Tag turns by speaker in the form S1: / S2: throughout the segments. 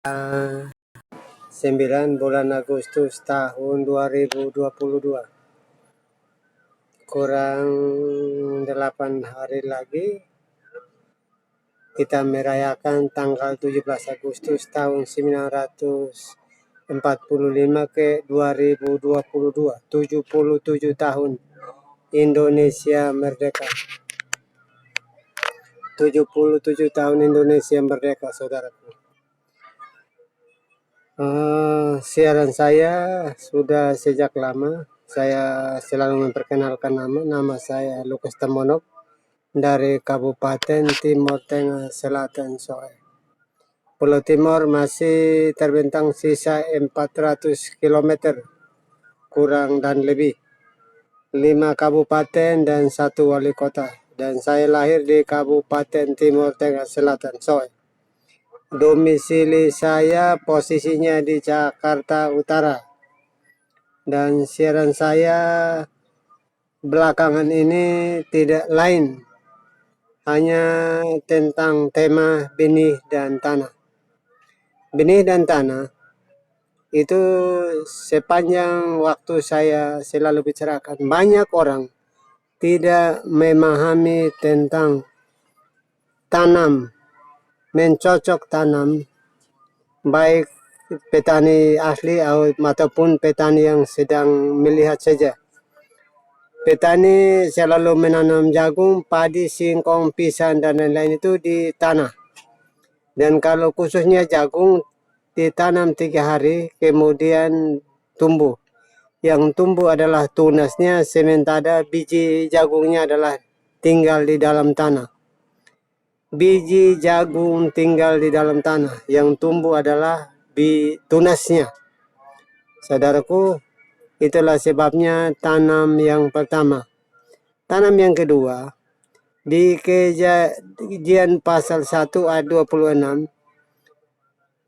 S1: 9 bulan Agustus tahun 2022. Kurang 8 hari lagi kita merayakan tanggal 17 Agustus tahun 1945 ke 2022. 77 tahun Indonesia merdeka. 77 tahun Indonesia merdeka, saudaraku. Siaran saya sudah sejak lama. Saya selalu memperkenalkan nama saya Lukas Tamonok dari Kabupaten Timur Tengah Selatan Soe. Pulau Timur masih terbentang sisa 400 km kurang dan lebih, 5 kabupaten dan 1 wali kota. Dan saya lahir di Kabupaten Timur Tengah Selatan Soe. Domisili saya posisinya di Jakarta Utara. Dan siaran saya belakangan ini tidak lain, hanya tentang tema benih dan tanah. Benih dan tanah itu sepanjang waktu saya selalu bicarakan. Banyak orang tidak memahami tentang tanam, mencocok tanam, baik petani asli ataupun petani yang sedang melihat saja. Petani selalu menanam jagung, padi, singkong, pisang, dan lain-lain itu di tanah. Dan kalau khususnya jagung ditanam 3 hari, kemudian tumbuh. Yang tumbuh adalah tunasnya, sementara biji jagungnya adalah tinggal di dalam tanah. Biji jagung tinggal di dalam tanah, yang tumbuh adalah tunasnya. Saudaraku, itulah sebabnya tanam yang pertama. Tanam yang kedua, di Kejadian pasal 1 ayat 26,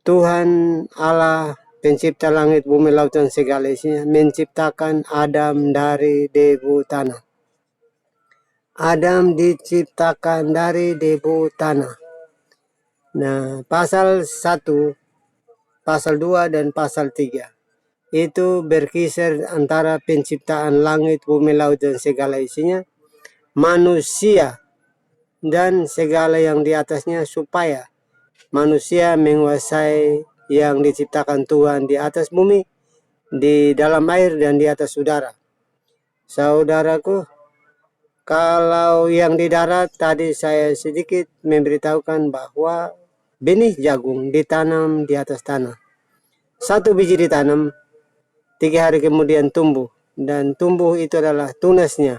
S1: Tuhan Allah pencipta langit, bumi, laut, dan segala isinya menciptakan Adam dari debu tanah. Adam diciptakan dari debu tanah. Nah, pasal 1, pasal 2, dan pasal 3 itu berkisar antara penciptaan langit, bumi, laut, dan segala isinya, manusia dan segala yang di atasnya, supaya manusia menguasai yang diciptakan Tuhan di atas bumi, di dalam air, dan di atas udara. Saudaraku, kalau yang di darat tadi saya sedikit memberitahukan bahwa benih jagung ditanam di atas tanah. 1 biji ditanam, 3 hari kemudian tumbuh. Dan tumbuh itu adalah tunasnya,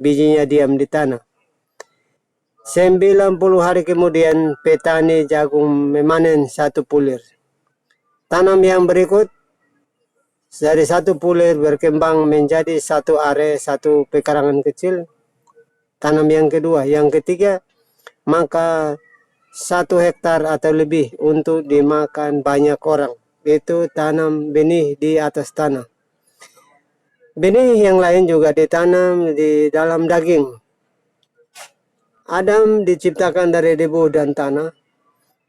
S1: bijinya diam di tanah. 90 hari kemudian petani jagung memanen 1 pulir. Tanam yang berikut, dari 1 pulir berkembang menjadi 1 are, 1 pekarangan kecil. Tanam yang kedua, yang ketiga, maka 1 hektar atau lebih untuk dimakan banyak orang. Itu tanam benih di atas tanah. Benih yang lain juga ditanam di dalam daging. Adam diciptakan dari debu dan tanah.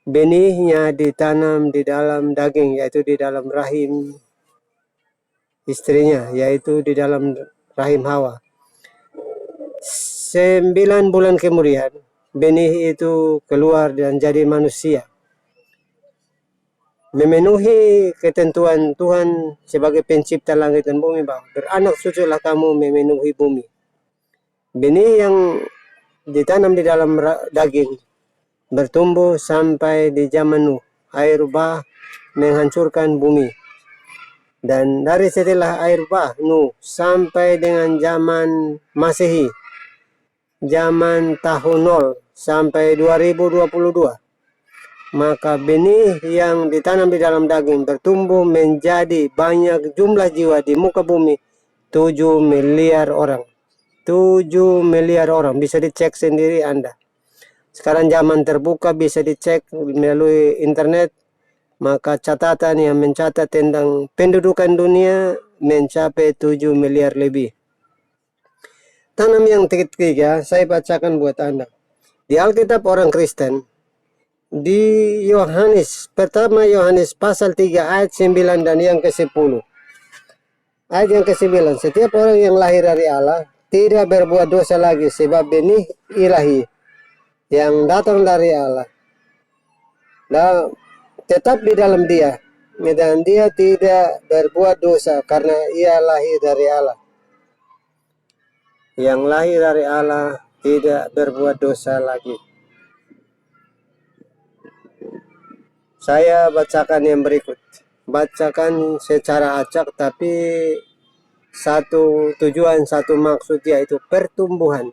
S1: Benihnya ditanam di dalam daging, yaitu di dalam rahim istrinya, yaitu di dalam rahim Hawa. 9 bulan kemudian benih itu keluar dan jadi manusia, memenuhi ketentuan Tuhan sebagai pencipta langit dan bumi, bahwa beranak cuculah kamu memenuhi bumi. Benih yang ditanam di dalam daging bertumbuh sampai di zaman Nuh. Air bah menghancurkan bumi. Dan dari setelah air bah Nuh sampai dengan zaman Masehi, zaman tahun 0 sampai 2022, maka benih yang ditanam di dalam daging bertumbuh menjadi banyak jumlah jiwa di muka bumi, 7 miliar orang. 7 miliar orang, bisa dicek sendiri Anda. Sekarang zaman terbuka, bisa dicek melalui internet, maka catatan yang mencatat tentang pendudukan dunia mencapai 7 miliar lebih. Tanam yang ketiga, saya bacakan buat Anda. Di Alkitab orang Kristen, di Yohanes, pertama Yohanes pasal 3 ayat 9 dan yang ke-10. Ayat yang ke-9, setiap orang yang lahir dari Allah tidak berbuat dosa lagi sebab benih ilahi yang datang dari Allah dan tetap di dalam dia, dan dia tidak berbuat dosa karena ia lahir dari Allah. Yang lahir dari Allah tidak berbuat dosa lagi. Saya bacakan yang berikut. Bacakan secara acak tapi satu tujuan, satu maksud, yaitu pertumbuhan.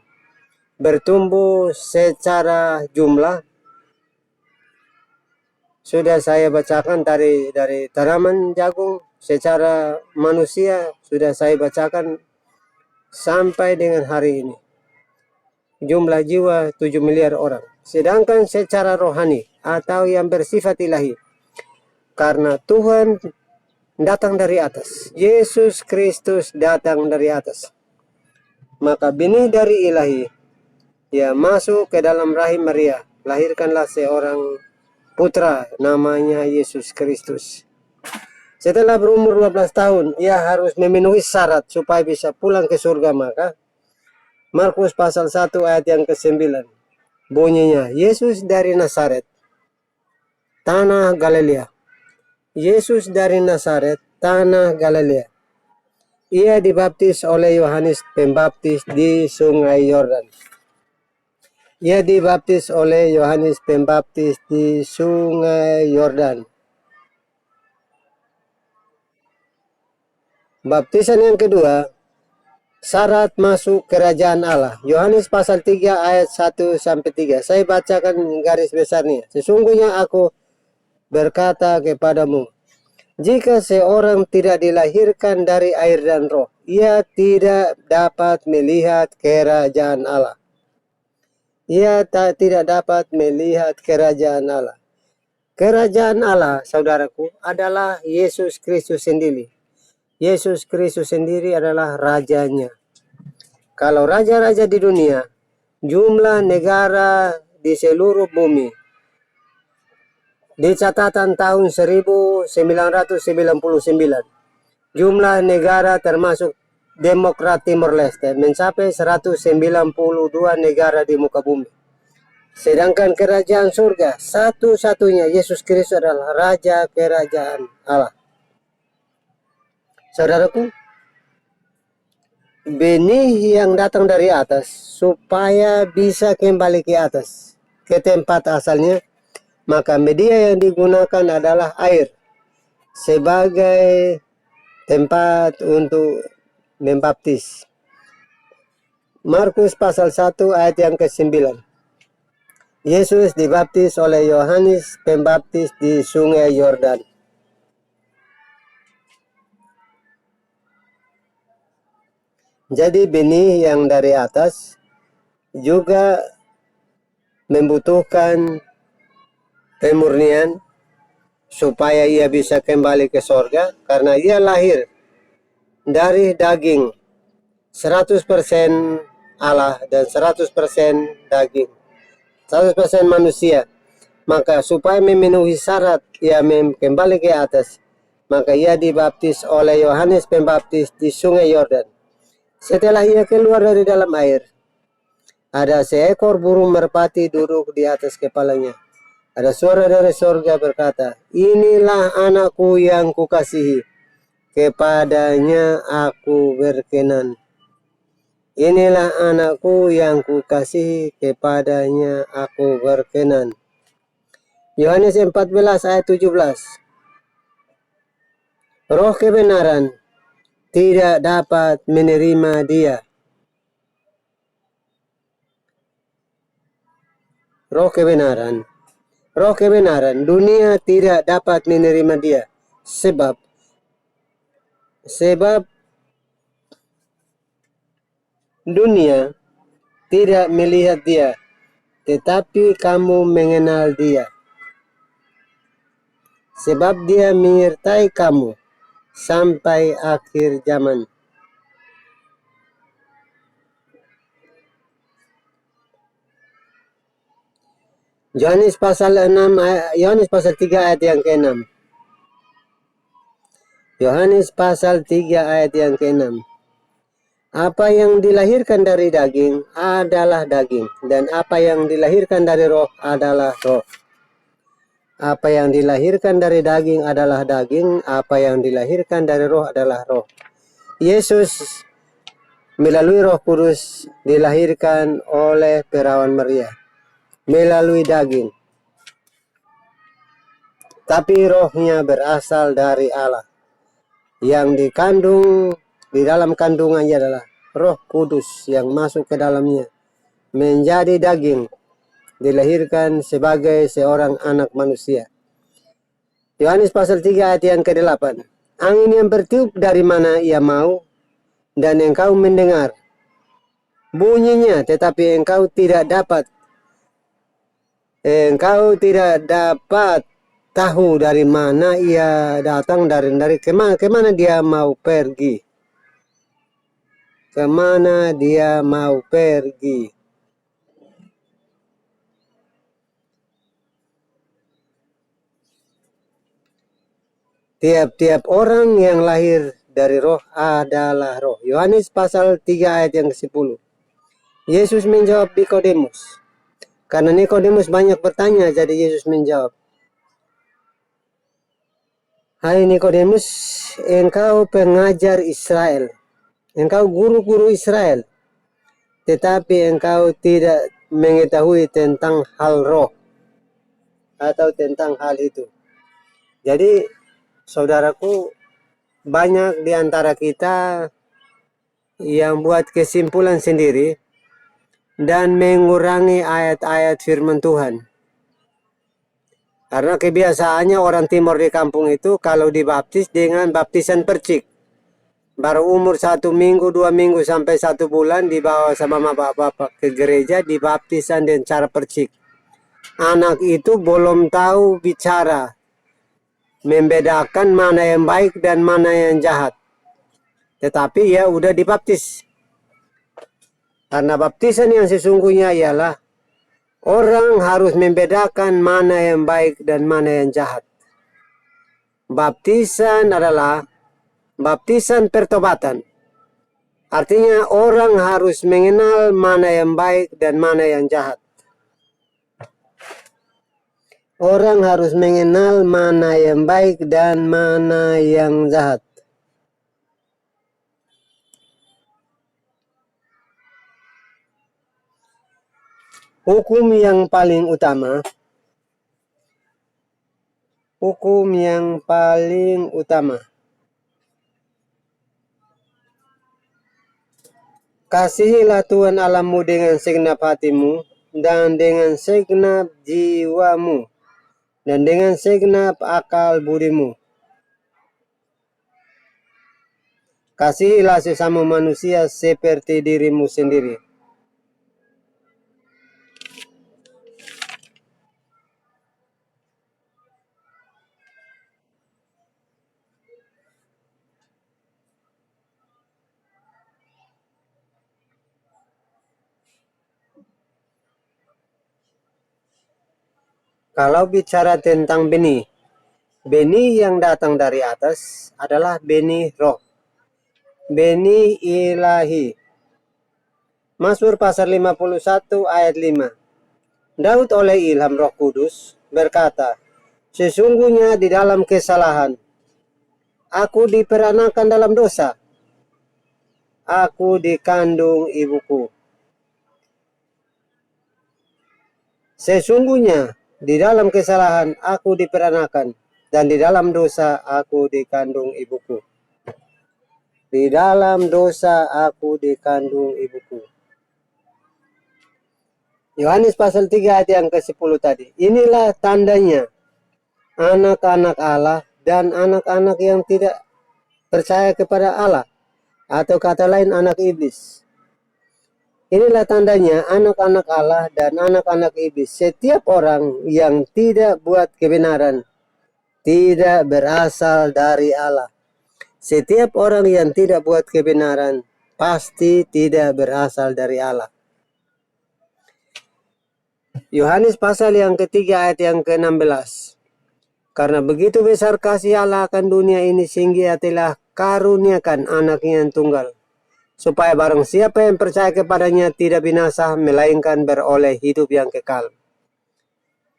S1: Bertumbuh secara jumlah. Sudah saya bacakan dari tanaman jagung. Secara manusia sudah saya bacakan sampai dengan hari ini. Jumlah jiwa 7 miliar orang. Sedangkan secara rohani atau yang bersifat ilahi, karena Tuhan datang dari atas, Yesus Kristus datang dari atas, maka benih dari ilahi ya masuk ke dalam rahim Maria, lahirkanlah seorang putra namanya Yesus Kristus. Setelah berumur 12 tahun, ia harus memenuhi syarat supaya bisa pulang ke surga. Maka Markus pasal 1 ayat yang ke-9 bunyinya, Yesus dari Nazaret, tanah Galilea. Yesus dari Nazaret, tanah Galilea. Ia dibaptis oleh Yohanes Pembaptis di Sungai Yordan. Ia dibaptis oleh Yohanes Pembaptis di Sungai Yordan. Baptisan yang kedua, syarat masuk kerajaan Allah. Yohanes pasal 3 ayat 1 sampai 3. Saya bacakan garis besarnya. Sesungguhnya aku berkata kepadamu, jika seorang tidak dilahirkan dari air dan roh, ia tidak dapat melihat kerajaan Allah. Ia tidak dapat melihat kerajaan Allah. Kerajaan Allah, saudaraku, adalah Yesus Kristus sendiri. Yesus Kristus sendiri adalah rajanya. Kalau raja-raja di dunia, jumlah negara di seluruh bumi, di catatan tahun 1999, jumlah negara termasuk Demokrat Timor Leste mencapai 192 negara di muka bumi. Sedangkan kerajaan surga satu-satunya Yesus Kristus adalah Raja Kerajaan Allah. Saudaraku, benih yang datang dari atas supaya bisa kembali ke atas, ke tempat asalnya, maka media yang digunakan adalah air sebagai tempat untuk membaptis. Markus pasal 1 ayat yang ke-9. Yesus dibaptis oleh Yohanes Pembaptis di Sungai Yordan. Jadi benih yang dari atas juga membutuhkan pemurnian supaya ia bisa kembali ke sorga, karena ia lahir dari daging 100% Allah dan 100% daging, 100% manusia. Maka supaya memenuhi syarat ia kembali ke atas, maka ia dibaptis oleh Yohanes Pembaptis di Sungai Yordan. Setelah ia keluar dari dalam air, ada seekor burung merpati duduk di atas kepalanya. Ada suara dari sorga berkata, inilah anakku yang kukasihi, kepadanya aku berkenan. Inilah anakku yang kukasihi, kepadanya aku berkenan. Yohanes 14 ayat 17. Roh kebenaran tidak dapat menerima dia. Roh kebenaran, dunia tidak dapat menerima dia. Sebab dunia tidak melihat dia, tetapi kamu mengenal dia. Sebab dia menyertai kamu sampai akhir zaman. Yohanes pasal 3 ayat yang ke-6. Yohanes pasal 3 ayat yang ke-6. Apa yang dilahirkan dari daging adalah daging, dan apa yang dilahirkan dari roh adalah roh. Apa yang dilahirkan dari daging adalah daging, apa yang dilahirkan dari roh adalah roh. Yesus melalui Roh Kudus dilahirkan oleh perawan Maria melalui daging, tapi rohnya berasal dari Allah. Yang dikandung di dalam kandungannya adalah Roh Kudus yang masuk ke dalamnya menjadi daging, dilahirkan sebagai seorang anak manusia. Yohanes pasal 3 ayat yang ke-8. Angin yang bertiup dari mana ia mau, dan engkau mendengar bunyinya, tetapi engkau tidak dapat tahu dari mana ia datang, dari kemana dia mau pergi. Kemana dia mau pergi. Tiap-tiap orang yang lahir dari roh adalah roh. Yohanes pasal 3 ayat yang ke-10. Yesus menjawab Nikodemus. Karena Nikodemus banyak bertanya, jadi Yesus menjawab. Hai Nikodemus, engkau pengajar Israel. Engkau guru-guru Israel. Tetapi engkau tidak mengetahui tentang hal roh atau tentang hal itu. Jadi saudaraku, banyak di antara kita yang buat kesimpulan sendiri dan mengurangi ayat-ayat firman Tuhan. Karena kebiasaannya orang timur di kampung itu kalau dibaptis dengan baptisan percik. Baru umur 1 minggu, 2 minggu sampai 1 bulan dibawa sama bapak-bapak ke gereja dibaptisan dengan cara percik. Anak itu belum tahu bicara, membedakan mana yang baik dan mana yang jahat. Tetapi ya udah dibaptis. Karena baptisan yang sesungguhnya ialah orang harus membedakan mana yang baik dan mana yang jahat. Baptisan adalah baptisan pertobatan. Artinya orang harus mengenal mana yang baik dan mana yang jahat. Orang harus mengenal mana yang baik dan mana yang jahat. Hukum yang paling utama. Kasihilah Tuhan Allahmu dengan segenap hatimu, dan dengan segenap jiwamu, dan dengan segenap akal budimu. Kasihilah sesama manusia seperti dirimu sendiri. Kalau bicara tentang benih yang datang dari atas adalah benih roh, benih ilahi. Mazmur pasal 51 ayat 5. Daud oleh ilham Roh Kudus berkata, sesungguhnya di dalam kesalahan aku diperanakan dalam dosa, aku dikandung ibuku. Sesungguhnya di dalam kesalahan aku diperanakan, dan di dalam dosa aku dikandung ibuku. Di dalam dosa aku dikandung ibuku. Yohanes pasal 3 ayat yang ke-10 tadi. Inilah tandanya anak-anak Allah dan anak-anak yang tidak percaya kepada Allah, atau kata lain anak iblis. Inilah tandanya anak-anak Allah dan anak-anak iblis. Setiap orang yang tidak buat kebenaran tidak berasal dari Allah. Setiap orang yang tidak buat kebenaran pasti tidak berasal dari Allah. Yohanes pasal yang ketiga ayat yang ke-16. Karena begitu besar kasih Allah akan dunia ini sehingga telah karuniakan anaknya yang tunggal, supaya barang siapa yang percaya kepadanya tidak binasa, melainkan beroleh hidup yang kekal.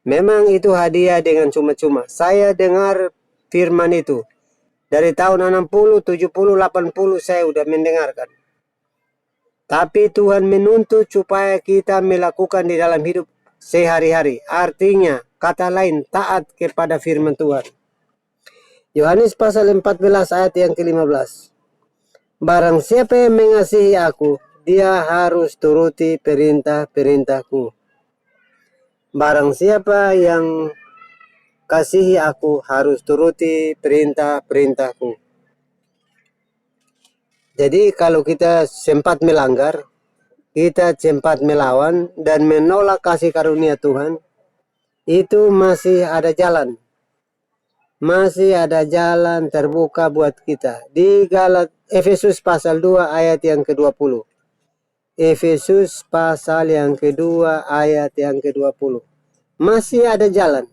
S1: Memang itu hadiah dengan cuma-cuma. Saya dengar firman itu. Dari tahun 60, 70, 80 saya sudah mendengarkan. Tapi Tuhan menuntut supaya kita melakukan di dalam hidup sehari-hari. Artinya, kata lain, taat kepada firman Tuhan. Yohanes pasal 14 ayat yang ke-15. Barang siapa yang mengasihi aku, dia harus turuti perintah-perintahku. Barang siapa yang kasihi aku harus turuti perintah-perintahku. Jadi kalau kita sempat melanggar, kita sempat melawan dan menolak kasih karunia Tuhan, itu masih ada jalan. Masih ada jalan terbuka buat kita. Di Efesus pasal 2 ayat yang ke-20. Efesus pasal yang kedua ayat yang ke-20. Masih ada jalan.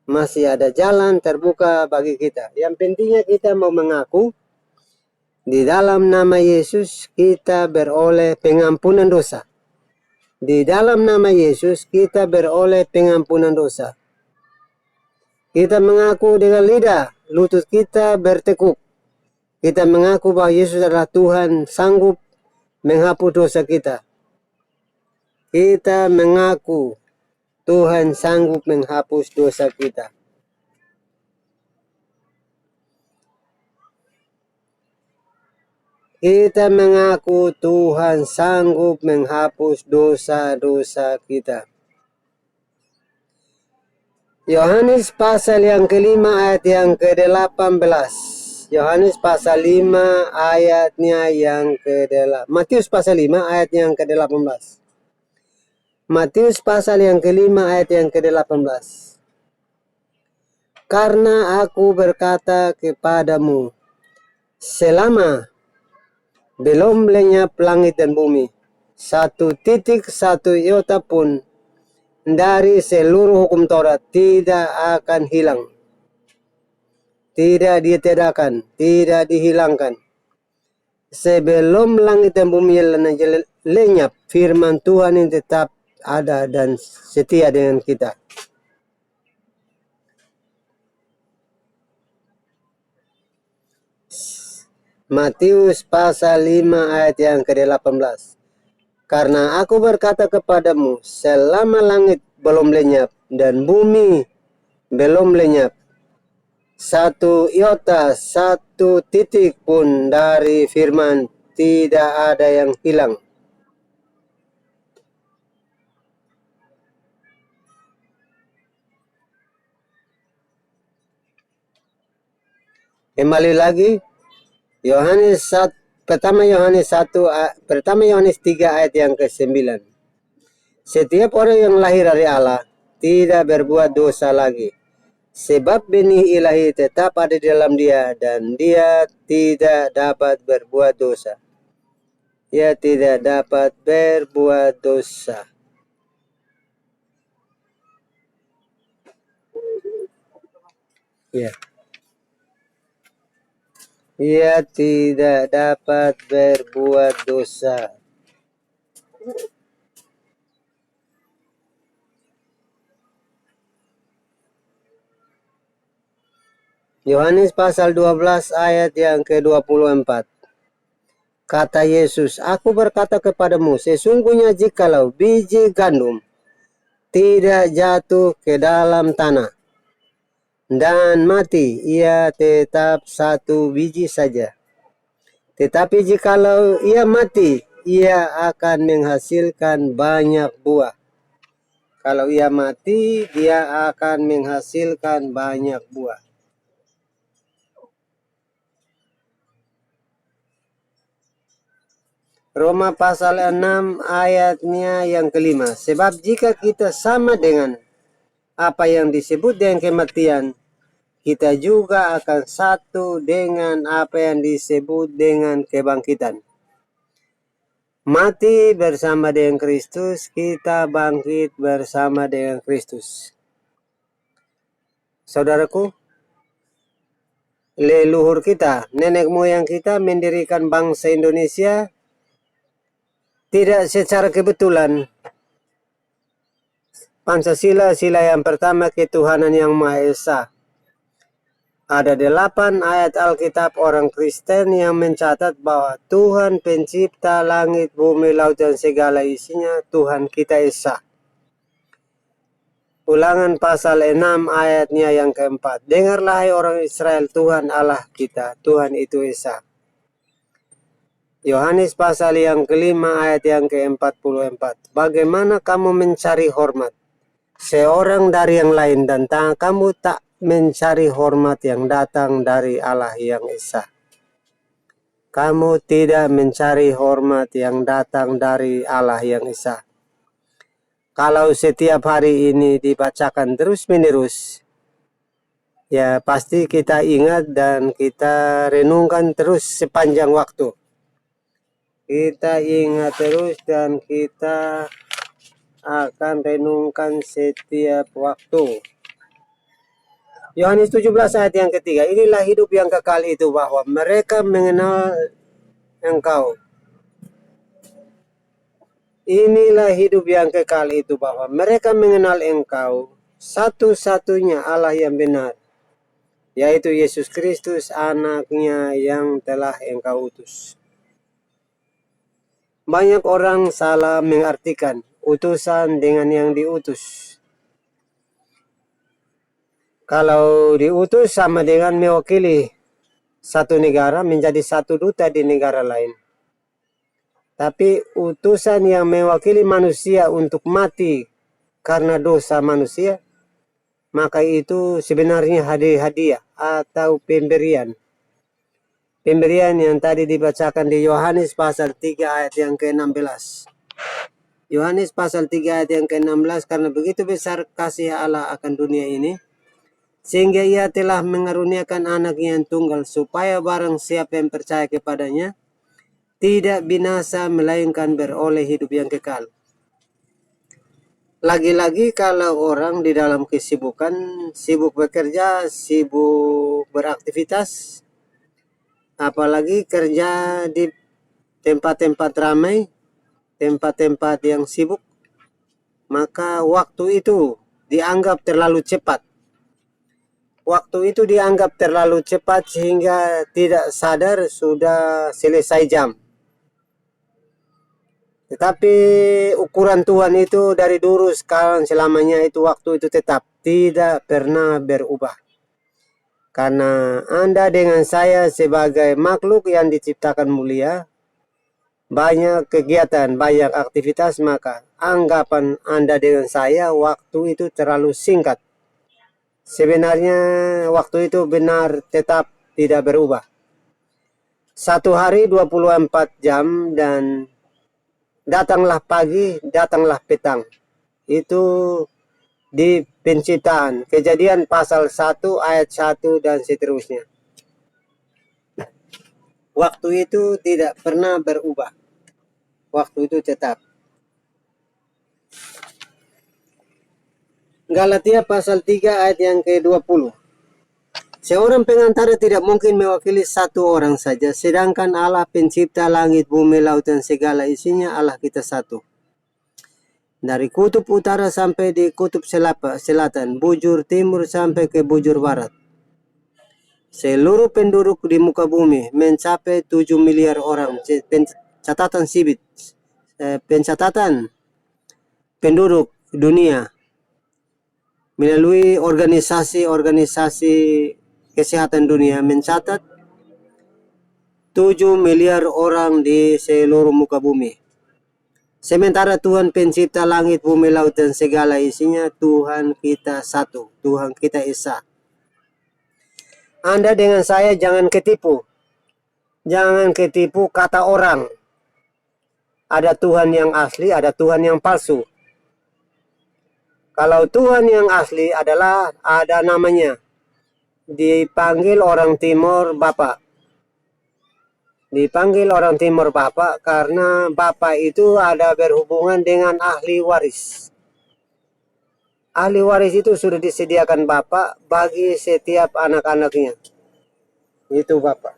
S1: Masih ada jalan terbuka bagi kita. Yang pentingnya kita mau mengaku di dalam nama Yesus kita beroleh pengampunan dosa. Di dalam nama Yesus kita beroleh pengampunan dosa. Kita mengaku dengan lidah, lutut kita bertekuk. Kita mengaku bahwa Yesus adalah Tuhan, sanggup menghapus dosa kita. Kita mengaku Tuhan sanggup menghapus dosa kita. Kita mengaku Tuhan sanggup menghapus dosa-dosa kita. Yohanes pasal yang kelima ayat yang ke-18. Yohanes pasal 5 ayatnya yang ke-8. Matius pasal 5 ayat yang ke-18. Matius pasal yang kelima ayat yang ke-18. Karena aku berkata kepadamu, selama belum lenyap langit dan bumi, satu iota pun dari seluruh hukum Taurat tidak akan hilang. Tidak ditiadakan, tidak dihilangkan. Sebelum langit dan bumi lenyap, firman Tuhan yang tetap ada dan setia dengan kita. Matius pasal 5 ayat yang ke-18. Karena aku berkata kepadamu, selama langit belum lenyap dan bumi belum lenyap, satu iota, satu titik pun dari firman tidak ada yang hilang. Kembali lagi, pertama Yohanes 3 ayat yang ke-9. Setiap orang yang lahir dari Allah tidak berbuat dosa lagi, sebab benih ilahi tetap ada di dalam dia dan dia tidak dapat berbuat dosa. Ia tidak dapat berbuat dosa. Ya. Ia tidak dapat berbuat dosa. Yohanes pasal 12 ayat yang ke-24. Kata Yesus, aku berkata kepadamu, sesungguhnya jikalau biji gandum tidak jatuh ke dalam tanah dan mati, ia tetap satu biji saja. Tetapi jikalau ia mati, ia akan menghasilkan banyak buah. Kalau ia mati, dia akan menghasilkan banyak buah. Roma pasal 6 ayatnya yang kelima. Sebab jika kita sama dengan apa yang disebut dengan kematian, kita juga akan satu dengan apa yang disebut dengan kebangkitan. Mati bersama dengan Kristus, kita bangkit bersama dengan Kristus. Saudaraku, leluhur kita, nenek moyang kita mendirikan bangsa Indonesia tidak secara kebetulan. Pancasila, sila yang pertama, ketuhanan yang Maha Esa. Ada 8 ayat Alkitab orang Kristen yang mencatat bahwa Tuhan pencipta langit, bumi, laut, dan segala isinya, Tuhan kita Esa. Ulangan pasal 6 ayatnya yang keempat. Dengarlah hai orang Israel, Tuhan Allah kita, Tuhan itu Esa. Yohanes pasal yang kelima ayat yang ke-44. Bagaimana kamu mencari hormat seorang dari yang lain dan kamu tak mencari hormat yang datang dari Allah yang Esa. Kamu tidak mencari hormat yang datang dari Allah yang Esa. Kalau setiap hari ini dibacakan terus-menerus, ya pasti kita ingat dan kita renungkan terus sepanjang waktu. Kita ingat terus dan kita akan renungkan setiap waktu. Yohanes 17 ayat yang ketiga. Inilah hidup yang kekal itu, bahwa mereka mengenal Engkau. Inilah hidup yang kekal itu, bahwa mereka mengenal Engkau, satu-satunya Allah yang benar, yaitu Yesus Kristus, anaknya yang telah Engkau utus. Banyak orang salah mengartikan utusan dengan yang diutus. Kalau diutus sama dengan mewakili satu negara menjadi satu duta di negara lain. Tapi utusan yang mewakili manusia untuk mati karena dosa manusia, maka itu sebenarnya hadiah atau pemberian. Pemberian yang tadi dibacakan di Yohanes pasal 3 ayat yang ke-16. Yohanes pasal 3 ayat yang ke-16, karena begitu besar kasih Allah akan dunia ini, sehingga ia telah mengaruniakan anaknya yang tunggal, supaya barang siapa yang percaya kepadanya tidak binasa, melainkan beroleh hidup yang kekal. Lagi-lagi kalau orang di dalam kesibukan, sibuk bekerja, sibuk beraktivitas, apalagi kerja di tempat-tempat ramai, tempat-tempat yang sibuk, maka waktu itu dianggap terlalu cepat. Waktu itu dianggap terlalu cepat sehingga tidak sadar sudah selesai jam. Tetapi ukuran Tuhan itu dari dulu sekarang selamanya, itu waktu itu tetap tidak pernah berubah. Karena Anda dengan saya sebagai makhluk yang diciptakan mulia, banyak kegiatan, banyak aktivitas, maka anggapan Anda dengan saya waktu itu terlalu singkat. Sebenarnya waktu itu benar tetap tidak berubah. Satu hari 24 jam, dan datanglah pagi, datanglah petang. Itu di penciptaan, Kejadian pasal 1 ayat 1 dan seterusnya. Waktu itu tidak pernah berubah. Waktu itu tetap. Galatia pasal 3 ayat yang ke-20. Seorang pengantara tidak mungkin mewakili satu orang saja, sedangkan Allah pencipta langit, bumi, laut, dan segala isinya, Allah kita satu. Dari kutub utara sampai di kutub selatan, bujur timur sampai ke bujur barat. Seluruh penduduk di muka bumi mencapai 7 miliar orang. Catatan sibit, pencatatan penduduk dunia melalui organisasi kesehatan dunia mencatat 7 miliar orang di seluruh muka bumi. Sementara Tuhan pencipta langit, bumi, laut, dan segala isinya, Tuhan kita satu, Tuhan kita Esa. Anda dengan saya jangan ketipu. Jangan ketipu kata orang. Ada Tuhan yang asli, ada Tuhan yang palsu. Kalau Tuhan yang asli adalah ada namanya. Dipanggil orang Timur Bapak. Dipanggil orang Timur Bapak karena Bapak itu ada berhubungan dengan ahli waris. Ahli waris itu sudah disediakan Bapak bagi setiap anak-anaknya. Itu Bapak.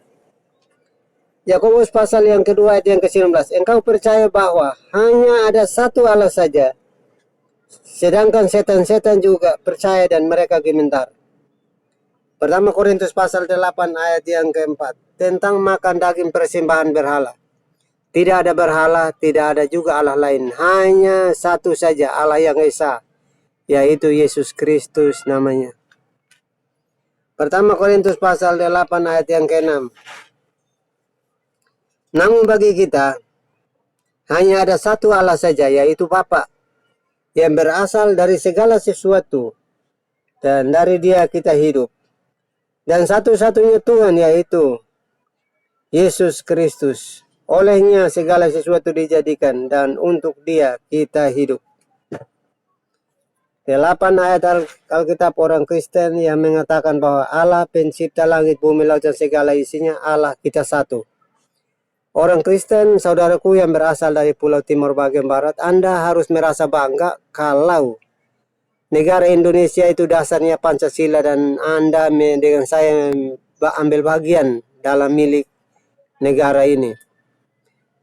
S1: Yakobus pasal yang kedua ayat yang ke-19. Engkau percaya bahwa hanya ada satu Allah saja. Sedangkan setan-setan juga percaya dan mereka gemetar. Pertama Korintus pasal 8 ayat yang keempat. Tentang makan daging persembahan berhala. Tidak ada berhala, tidak ada juga Allah lain. Hanya satu saja Allah yang esa, yaitu Yesus Kristus namanya. Pertama Korintus pasal 8 ayat yang ke-6. Namun bagi kita, hanya ada satu Allah saja, yaitu Bapa, yang berasal dari segala sesuatu, dan dari Dia kita hidup. Dan satu-satunya Tuhan, yaitu Yesus Kristus. Olehnya segala sesuatu dijadikan, dan untuk Dia kita hidup. 8 ayat Alkitab orang Kristen yang mengatakan bahwa Allah pencipta langit, bumi, laut, dan segala isinya, Allah kita satu. Orang Kristen, saudaraku yang berasal dari Pulau Timur bagian Barat, Anda harus merasa bangga kalau negara Indonesia itu dasarnya Pancasila dan Anda dengan saya ambil bagian dalam milik negara ini.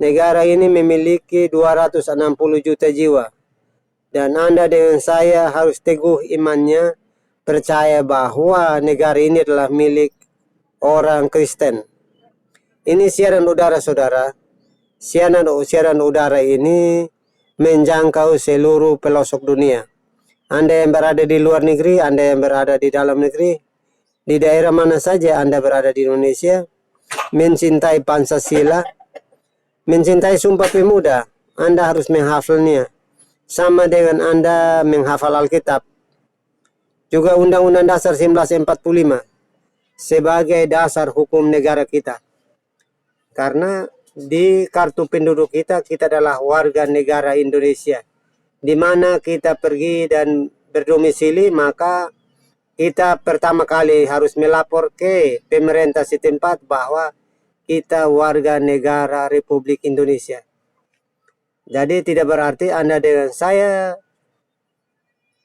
S1: Negara ini memiliki 260 juta jiwa. Dan Anda dengan saya harus teguh imannya, percaya bahwa negara ini adalah milik orang Kristen. Ini siaran udara saudara. Siaran udara ini menjangkau seluruh pelosok dunia. Anda yang berada di luar negeri, Anda yang berada di dalam negeri, di daerah mana saja Anda berada di Indonesia, mencintai Pancasila, mencintai Sumpah Pemuda, Anda harus menghafalnya. Sama dengan Anda menghafal Alkitab. Juga Undang-Undang Dasar 1945 sebagai dasar hukum negara kita. Karena di kartu penduduk kita adalah warga negara Indonesia. Di mana kita pergi dan berdomisili, maka kita pertama kali harus melapor ke pemerintah setempat bahwa kita warga negara Republik Indonesia. Jadi tidak berarti Anda dengan saya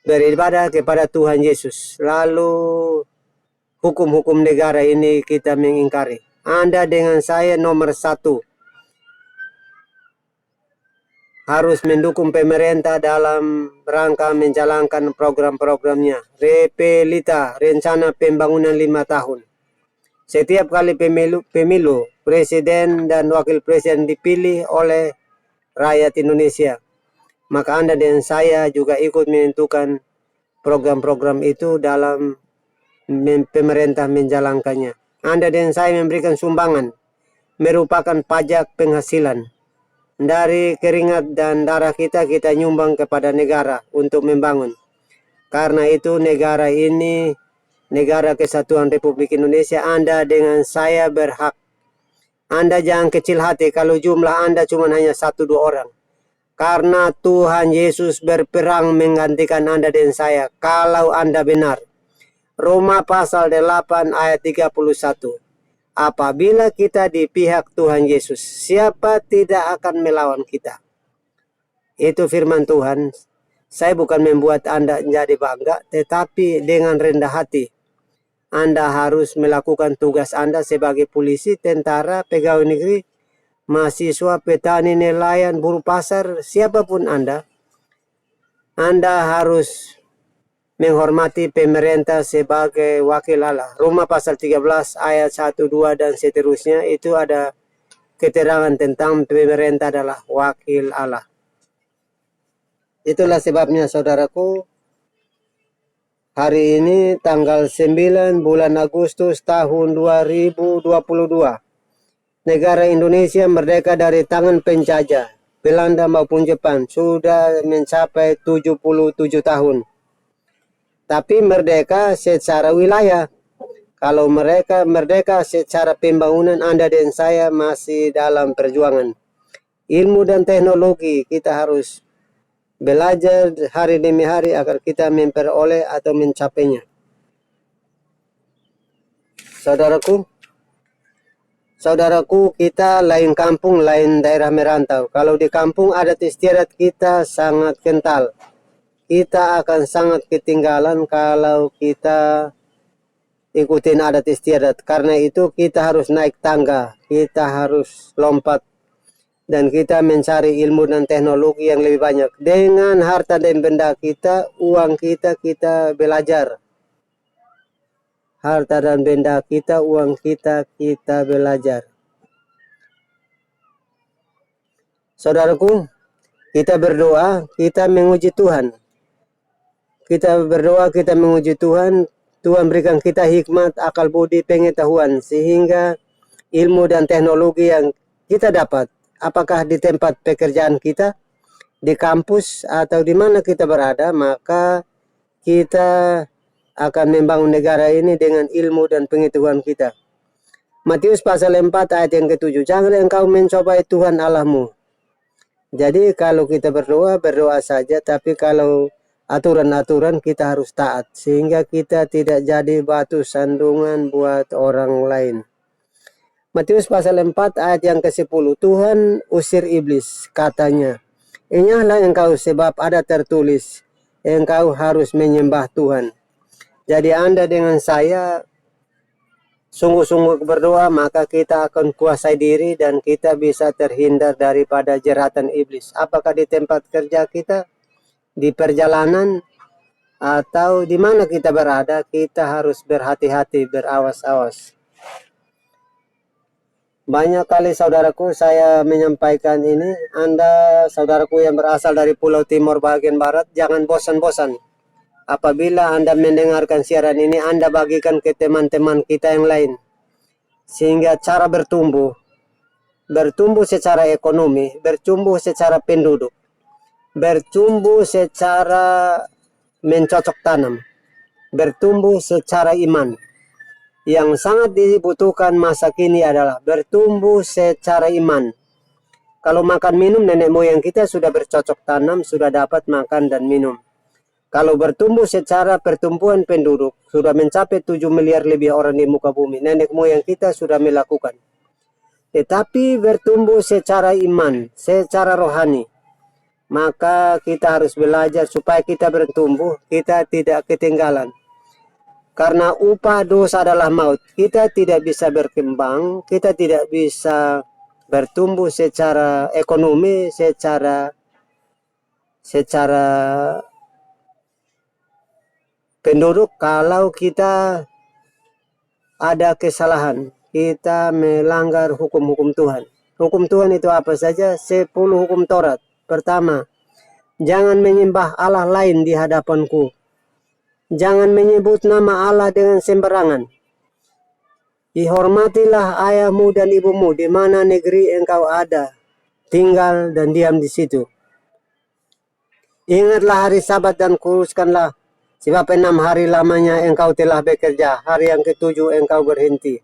S1: beribadah kepada Tuhan Yesus. Lalu hukum-hukum negara ini kita mengingkari. Anda dengan saya nomor satu harus mendukung pemerintah dalam rangka menjalankan program-programnya. Repelita, Rencana Pembangunan 5 tahun. Setiap kali pemilu, presiden dan wakil presiden dipilih oleh rakyat Indonesia. Maka Anda dan saya juga ikut menentukan program-program itu dalam pemerintah menjalankannya. Anda dan saya memberikan sumbangan, merupakan pajak penghasilan. Dari keringat dan darah kita nyumbang kepada negara untuk membangun. Karena itu negara ini, negara kesatuan Republik Indonesia, Anda dengan saya berhak. Anda jangan kecil hati kalau jumlah Anda cuma hanya 1-2 orang. Karena Tuhan Yesus berperang menggantikan Anda dan saya kalau Anda benar. Roma pasal 8 ayat 31. Apabila kita di pihak Tuhan Yesus, siapa tidak akan melawan kita? Itu firman Tuhan. Saya bukan membuat Anda menjadi bangga, tetapi dengan rendah hati. Anda harus melakukan tugas Anda sebagai polisi, tentara, pegawai negeri, mahasiswa, petani, nelayan, buruh pasar, siapapun Anda harus menghormati pemerintah sebagai wakil Allah. Roma pasal 13 ayat 1, 2 dan seterusnya itu ada keterangan tentang pemerintah adalah wakil Allah. Itulah sebabnya saudaraku, hari ini tanggal 9 bulan Agustus tahun 2022. Negara Indonesia merdeka dari tangan penjajah, Belanda maupun Jepang, sudah mencapai 77 tahun. Tapi merdeka secara wilayah. Kalau mereka merdeka secara pembangunan, Anda dan saya masih dalam perjuangan. Ilmu dan teknologi kita harus belajar hari demi hari agar kita memperoleh atau mencapainya. Saudaraku, Saudaraku, kita lain kampung, lain daerah merantau. Kalau di kampung adat istiadat kita sangat kental. Kita akan sangat ketinggalan kalau kita ikutin adat istiadat. Karena itu kita harus naik tangga, kita harus lompat, dan kita mencari ilmu dan teknologi yang lebih banyak. Dengan harta dan benda kita, uang kita, kita belajar. Harta dan benda kita, uang kita, kita belajar. Saudaraku, kita berdoa, kita menguji Tuhan. Kita berdoa, kita menguji Tuhan. Tuhan berikan kita hikmat, akal budi, pengetahuan, sehingga ilmu dan teknologi yang kita dapat, apakah di tempat pekerjaan kita, di kampus, atau di mana kita berada, maka kita akan membangun negara ini dengan ilmu dan pengetahuan kita. Matius pasal 4 ayat yang ke-7. Jangan engkau mencobai Tuhan Allahmu. Jadi kalau kita berdoa, berdoa saja, tapi kalau aturan-aturan kita harus taat, sehingga kita tidak jadi batu sandungan buat orang lain. Matius pasal 4 ayat yang ke-10. Tuhan usir iblis, katanya, enyahlah engkau sebab ada tertulis, engkau harus menyembah Tuhan. Jadi Anda dengan saya sungguh-sungguh berdoa, maka kita akan kuasai diri dan kita bisa terhindar daripada jeratan iblis. Apakah di tempat kerja kita, di perjalanan, atau di mana kita berada, kita harus berhati-hati, berawas-awas. Banyak kali saudaraku saya menyampaikan ini, Anda saudaraku yang berasal dari Pulau Timur bagian barat, jangan bosan-bosan. Apabila Anda mendengarkan siaran ini, Anda bagikan ke teman-teman kita yang lain. Sehingga cara bertumbuh secara ekonomi, bertumbuh secara penduduk, bertumbuh secara mencocok tanam, bertumbuh secara iman. Yang sangat dibutuhkan masa kini adalah bertumbuh secara iman. Kalau makan minum, nenek moyang kita sudah bercocok tanam, sudah dapat makan dan minum. Kalau bertumbuh secara pertumbuhan penduduk, sudah mencapai 7 miliar lebih orang di muka bumi. Nenek moyang kita sudah melakukan. Tetapi bertumbuh secara iman, secara rohani, maka kita harus belajar supaya kita bertumbuh, kita tidak ketinggalan. Karena upah dosa adalah maut. Kita tidak bisa berkembang, kita tidak bisa bertumbuh secara ekonomi, secara penduduk kalau kita ada kesalahan, kita melanggar hukum-hukum Tuhan. Hukum Tuhan itu apa saja? 10 hukum Taurat. Pertama, jangan menyembah Allah lain di hadapanku. Jangan menyebut nama Allah dengan sembarangan. Dihormatilah ayahmu dan ibumu di mana negeri engkau ada, tinggal dan diam di situ. Ingatlah hari Sabat dan kuduskanlah, sebab 6 hari lamanya engkau telah bekerja, hari yang ke-7 engkau berhenti.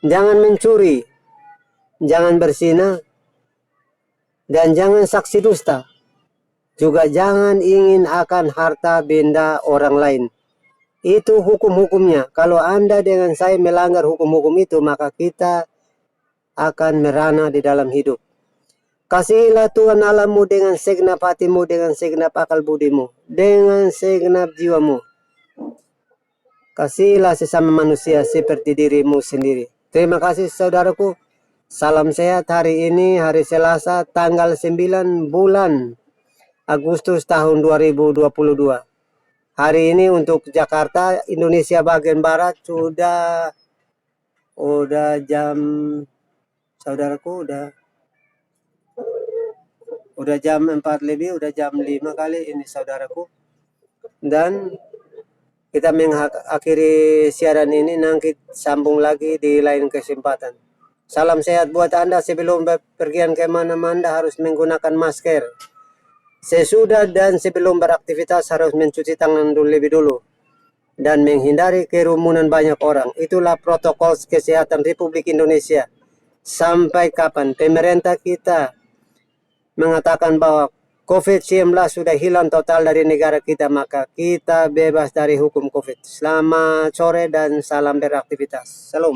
S1: Jangan mencuri, jangan berzina, dan jangan saksi dusta. Juga jangan ingin akan harta benda orang lain. Itu hukum-hukumnya. Kalau Anda dengan saya melanggar hukum-hukum itu, maka kita akan merana di dalam hidup. Kasihilah Tuhan Allahmu dengan segenap hatimu, dengan segenap akal budimu, dengan segenap jiwamu. Kasihilah sesama manusia seperti dirimu sendiri. Terima kasih saudaraku. Salam sehat hari ini, hari Selasa, tanggal 9 bulan Agustus tahun 2022. Hari ini untuk Jakarta, Indonesia bagian Barat sudah jam, saudaraku, udah jam 4 lebih, udah jam 5 kali ini saudaraku. Dan kita mengakhiri siaran ini, nanti sambung lagi di lain kesempatan. Salam sehat buat Anda. Sebelum berpergian kemana-mana Anda harus menggunakan masker. Sesudah dan sebelum beraktivitas harus mencuci tangan lebih dulu. Dan menghindari kerumunan banyak orang. Itulah protokol kesehatan Republik Indonesia. Sampai kapan pemerintah kita mengatakan bahwa COVID-19 sudah hilang total dari negara kita, maka kita bebas dari hukum COVID. Selamat sore dan salam beraktivitas. Salam.